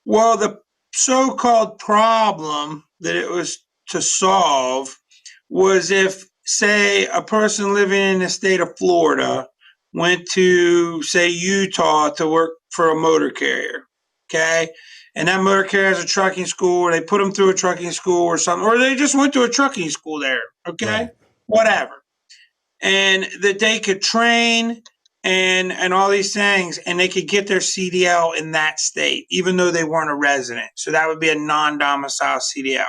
Well, the so-called problem that it was to solve was if, say, a person living in the state of Florida went to, say, Utah to work for a motor carrier, okay? And that motor carrier has a trucking school, or they put them through a trucking school or something, or they just went to a trucking school there, okay? Right. Whatever. And that they could train and all these things, and they could get their CDL in that state, even though they weren't a resident. So that would be a non-domicile CDL.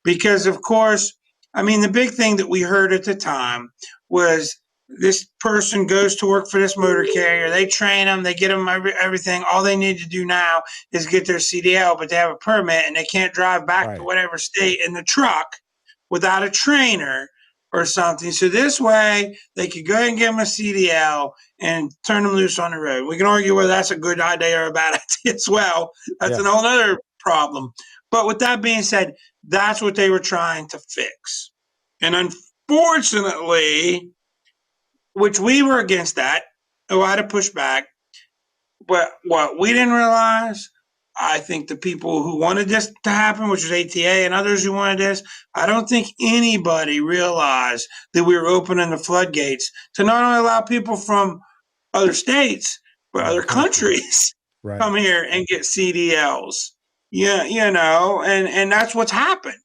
Because of course, I mean, the big thing that we heard at the time was this person goes to work for this motor carrier. They train them, they get them everything. All they need to do now is get their CDL, but they have a permit and they can't drive back to Right. whatever state in the truck without a trainer or something. So this way, they could go ahead and give them a CDL and turn them loose on the road. We can argue whether that's a good idea or a bad idea as well. That's Yeah. an whole other problem. But with that being said, that's what they were trying to fix. And unfortunately, which we were against that, oh, I had to push back. But what we didn't realize, I think the people who wanted this to happen, which was ATA and others who wanted this, I don't think anybody realized that we were opening the floodgates to not only allow people from other states, but Other other countries. countries Right. come here and get CDLs. Yeah, and that's what's happened.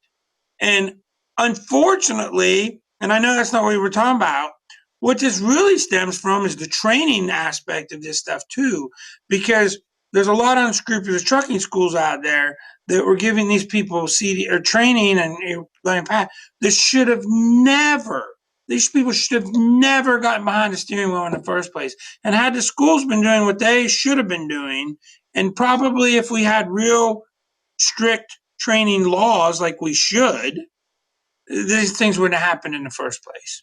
And unfortunately, and I know that's not what we were talking about, what this really stems from is the training aspect of this stuff too, because there's a lot of unscrupulous trucking schools out there that were giving these people CD or training and letting pass. This should have never. These people should have never gotten behind the steering wheel in the first place. And had the schools been doing what they should have been doing, and probably if we had real strict training laws like we should, these things wouldn't have happened in the first place.